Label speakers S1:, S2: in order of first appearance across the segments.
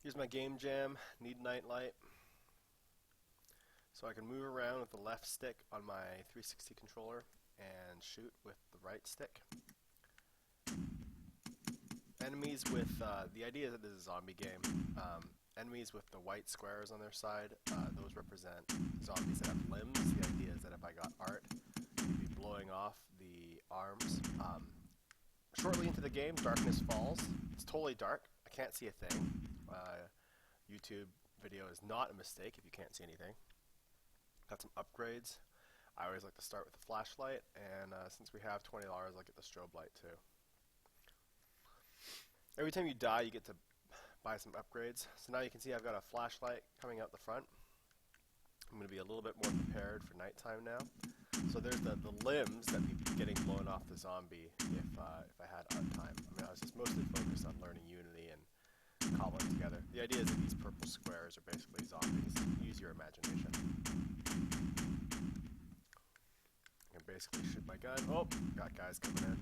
S1: Here's my game jam, need nightlight. So I can move around with the left stick on my 360 controller and shoot with the right stick. Enemies with, the idea is that this is a zombie game. Enemies with the white squares on their side, those represent zombies that have limbs. The idea is that if I got art, you'd be blowing off the arms. Shortly into the game, darkness falls. It's totally dark. I can't see a thing. YouTube video is not a mistake if you can't see anything. Got some upgrades. I always like to start with the flashlight, and since we have $20, I'll get the strobe light too. Every time you die, you get to buy some upgrades. So now you can see I've got a flashlight coming out the front. I'm going to be a little bit more prepared for nighttime now. So there's the limbs that be getting blown off the zombie if I had art time. I mean, I was just mostly focused on learning Unity and cobbling together. The idea is that these purple squares are basically zombies. Use your imagination. I can basically shoot my gun. Oh, got guys coming in.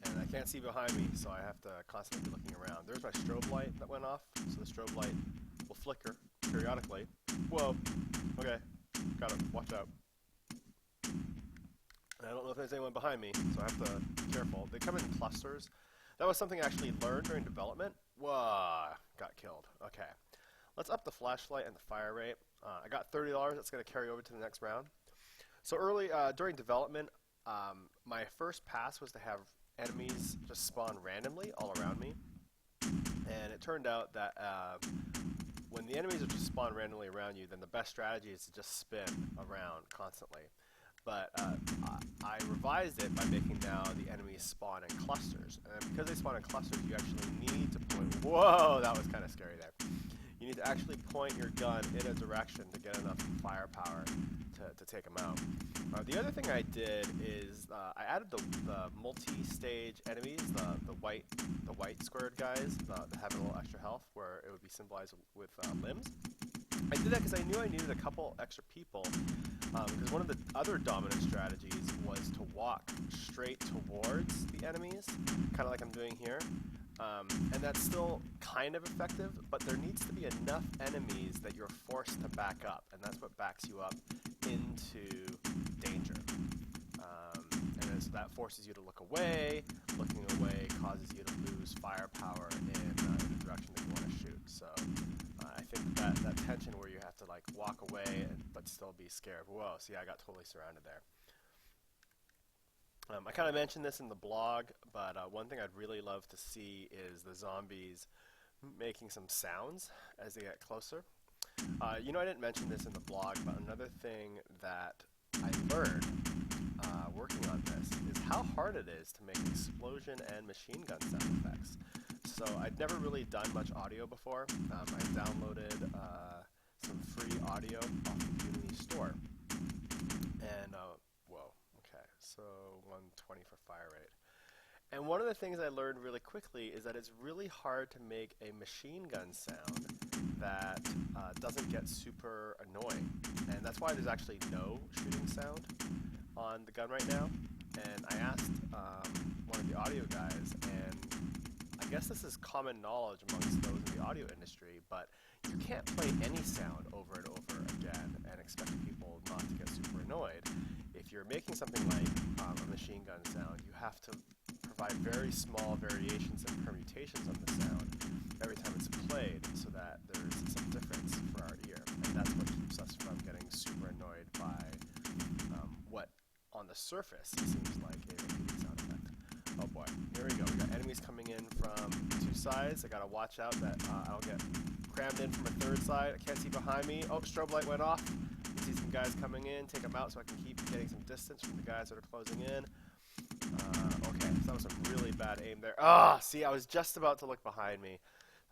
S1: And I can't see behind me, so I have to constantly be looking around. There's my strobe light that went off, so the strobe light will flicker periodically. Whoa, okay, got it, watch out. And I don't know if there's anyone behind me, so I have to be careful. They come in clusters. That was something I actually learned during development. Whoa, got killed. Okay, let's up the flashlight and the fire rate. I got $30, that's going to carry over to the next round. So early, during development, my first pass was to have enemies just spawn randomly all around me. And it turned out that when the enemies are just spawn randomly around you, then the best strategy is to just spin around constantly. But I revised it by making now the enemies spawn in clusters. And because they spawn in clusters, you actually need to point... Whoa, that was kind of scary there. You need to actually point your gun in a direction to get enough firepower to take them out. The other thing I did is I added the multi-stage enemies, the white squared guys that have a little extra health, where it would be symbolized with limbs. I did that because I knew I needed a couple extra people, because one of the other dominant strategies was to walk straight towards the enemies, kind of like I'm doing here. And that's still kind of effective, but there needs to be enough enemies that you're forced to back up, and that's what backs you up into danger. And then, so that forces you to look away. Looking away causes you to lose firepower in the direction that you want to shoot. So I think that tension where you have to like walk away but still be scared. Whoa, see, I got totally surrounded there. I kind of mentioned this in the blog, but one thing I'd really love to see is the zombies making some sounds as they get closer. You know, I didn't mention this in the blog, but another thing that I learned working on this is how hard it is to make explosion and machine gun sound effects. So I'd never really done much audio before. I downloaded some free audio off the Unity store. And, whoa, okay, so 120 for fire rate. And one of the things I learned really quickly is that it's really hard to make a machine gun sound that doesn't get super annoying. And that's why there's actually no shooting sound on the gun right now. And I asked one of the audio guys, and I guess this is common knowledge amongst those in the audio industry, but you can't play any sound over and over again and expect people not to get super annoyed. If you're making something like a machine gun sound, you have to provide very small variations and permutations on the sound every time it's played so that there's some difference for our ear. And that's what keeps us from getting super annoyed by what on the surface seems like a repeating sound effect. Oh boy, here we go. We got enemies coming in from two sides. I gotta watch out that I don't get crammed in from a third side. I can't see behind me. Oh, strobe light went off. I see some guys coming in. Take them out so I can keep getting some distance from the guys that are closing in. Okay, so that was some really bad aim there. Ah, see, I was just about to look behind me.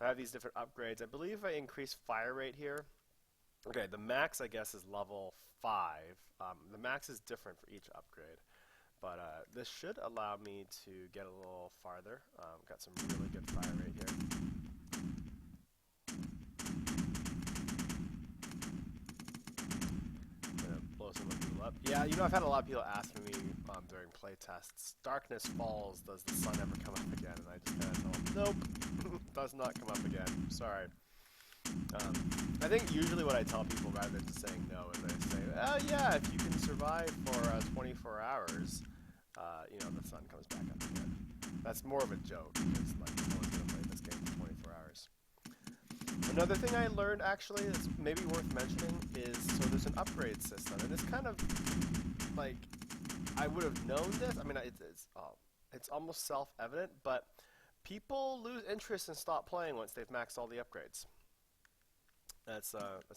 S1: I have these different upgrades. I believe I increased fire rate here. Okay, the max, I guess, is level 5. The max is different for each upgrade. But this should allow me to get a little farther. Got some really good fire rate here. I'm going to blow blow some of people up. Yeah, you know, I've had a lot of people asking me during play tests, darkness falls, does the sun ever come up again? And I just kind of tell them, nope, does not come up again. Sorry. I think usually what I tell people rather than just saying no is I say, oh yeah, if you can survive for 24 hours, you know, the sun comes back up again. That's more of a joke, because like, no one's going to play this game for 24 hours. Another thing I learned actually is maybe worth mentioning is, so there's an upgrade system, and it's kind of like, I would have known this, I mean it's almost self-evident, but people lose interest and stop playing once they've maxed all the upgrades. That's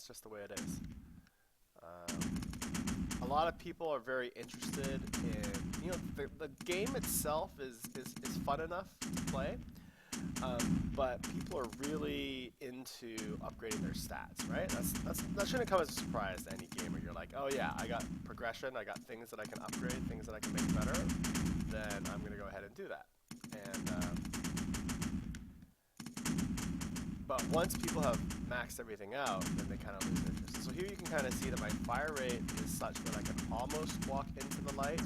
S1: just the way it is. A lot of people are very interested in, you know, the game itself is fun enough to play, but people are really into upgrading their stats, right? That shouldn't come as a surprise to any gamer. You're like, oh yeah, I got progression, I got things that I can upgrade, things that I can make better, then I'm going to go ahead and do that. But once people have maxed everything out, then they kind of lose interest. So here you can kind of see that my fire rate is such that I can almost walk into the light.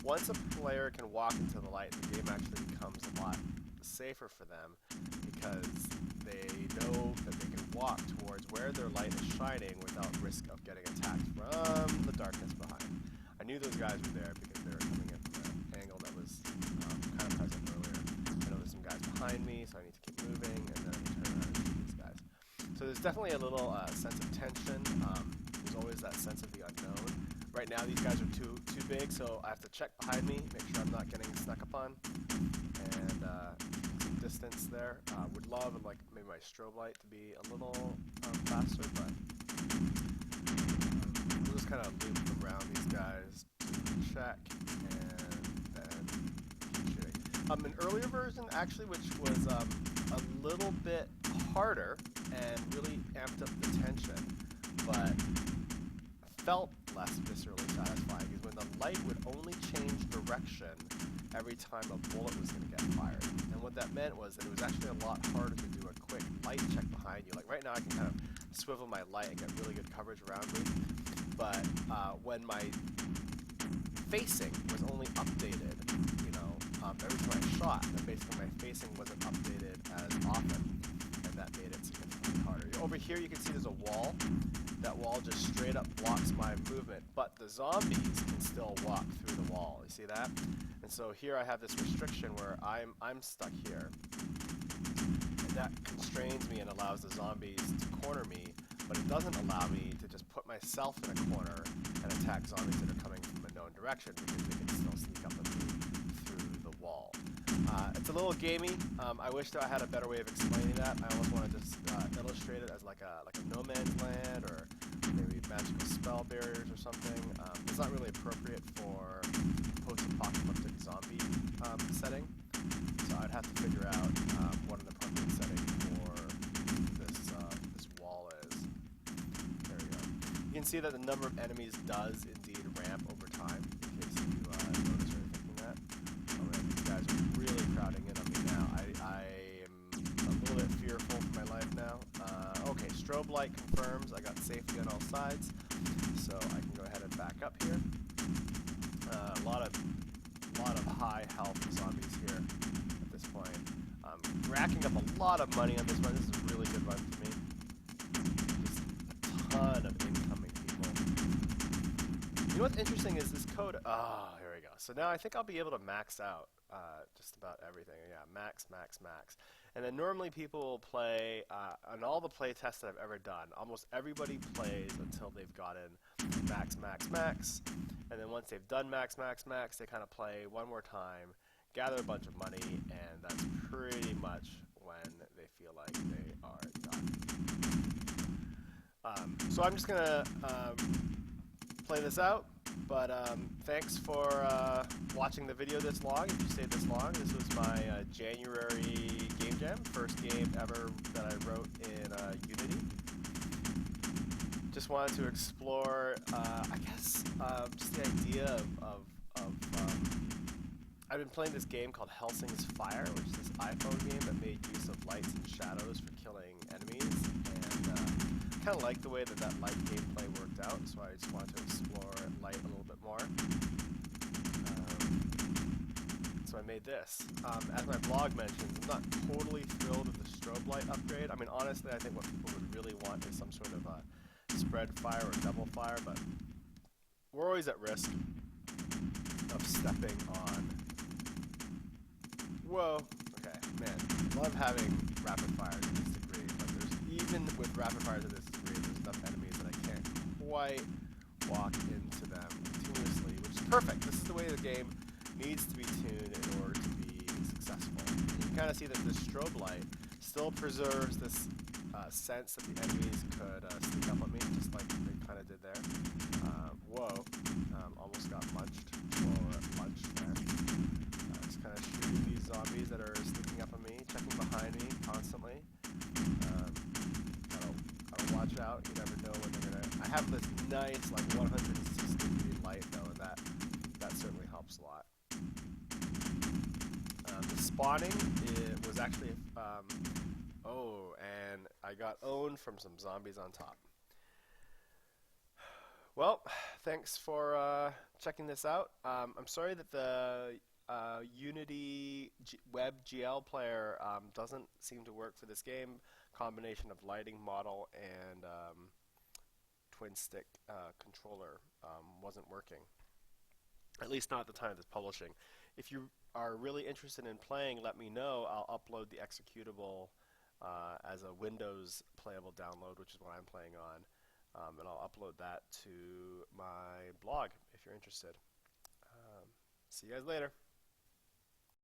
S1: Once a player can walk into the light, the game actually becomes a lot safer for them, because they know that they can walk towards where their light is shining without risk of getting attacked from the darkness behind. I knew those guys were there because they were coming in from an angle that was kind of present earlier. I know there's some guys behind me, so I need to keep moving, and then turn around and shoot these guys. So there's definitely a little sense of tension. There's always that sense of the unknown. Right now these guys are too big, so I have to check behind me, make sure I'm not getting snuck upon, and some distance there. Would love like maybe my strobe light to be a little faster, but we'll just kind of loop around these guys to check and then keep shooting. An earlier version actually, which was a little bit harder and really amped up the tension, but felt less viscerally satisfying, is when the light would only change direction every time a bullet was going to get fired. And what that meant was that it was actually a lot harder to do a quick light check behind you. Like right now I can kind of swivel my light and get really good coverage around me, but when my facing was only updated, you know, every time I shot, then basically my facing wasn't updated as often, and that made it significantly harder. Over here you can see there's a wall. That wall just straight up blocks my movement, but the zombies can still walk through the wall. You see that? And so here I have this restriction where I'm stuck here, and that constrains me and allows the zombies to corner me, but it doesn't allow me to just put myself in a corner and attack zombies that are coming from a known direction, because they can still sneak up on me through the wall. It's a little gamey. I wish that I had a better way of explaining that. I almost want to just illustrate it as like a no man's land, or maybe magical spell barriers or something. It's not really appropriate for post-apocalyptic zombie setting, so I'd have to figure out what an appropriate setting for this wall is. There we go. You can see that the number of enemies does indeed ramp over time, in case you notice or thinking that. Oh man, these guys are really crowding in on me now. I am a little bit fearful for my life now. Okay, strobe light confirms I got safety on all sides, so I can go ahead and back up here. A lot of high health zombies here at this point. Racking up a lot of money on this one. This is a really good run for me. Just a ton of incoming people. You know what's interesting is this code. Oh, here we go. So now I think I'll be able to max out just about everything. Yeah, max. And then normally people will play, on all the play tests that I've ever done, almost everybody plays until they've gotten max. And then once they've done max, they kind of play one more time, gather a bunch of money, and that's pretty much when they feel like they are done. So I'm just going to play this out. But thanks for watching the video this long. If you stayed this long, this was my January game jam, first game ever that I wrote in Unity. Just wanted to explore, I guess, just the idea of I've been playing this game called Hellsing's Fire, which is this iPhone game that made use of lights and shadows for killing enemies, and kind of like the way that light gameplay worked out, so I just wanted to explore light a little bit more. So I made this. As my blog mentions, I'm not totally thrilled with the strobe light upgrade. I mean, honestly, I think what people would really want is some sort of a spread fire or double fire, but we're always at risk of stepping on. Whoa. Okay, man. Love having rapid fire to this degree, but even with rapid fire to this degree, there's enough enemies that I can't quite walk into them continuously, which is perfect. This is the way the game needs to be tuned in order to be successful. You can kind of see that this strobe light still preserves this sense that the enemies could sneak up on me, just like they kind of did there. Whoa. Almost got munched or lunched there. Just kind of shooting these zombies that are sneaking up on me, checking behind me constantly. Gotta watch out. You never know when they're gonna. I have this nice like 160-degree light though, and that certainly helps a lot. The spawning was actually and I got owned from some zombies on top. Well, thanks for checking this out. I'm sorry that the Unity WebGL player doesn't seem to work for this game. Combination of lighting model and twin stick controller wasn't working. At least not at the time of this publishing. If you are really interested in playing, let me know. I'll upload the executable as a Windows playable download, which is what I'm playing on. And I'll upload that to my blog if you're interested. See you guys later.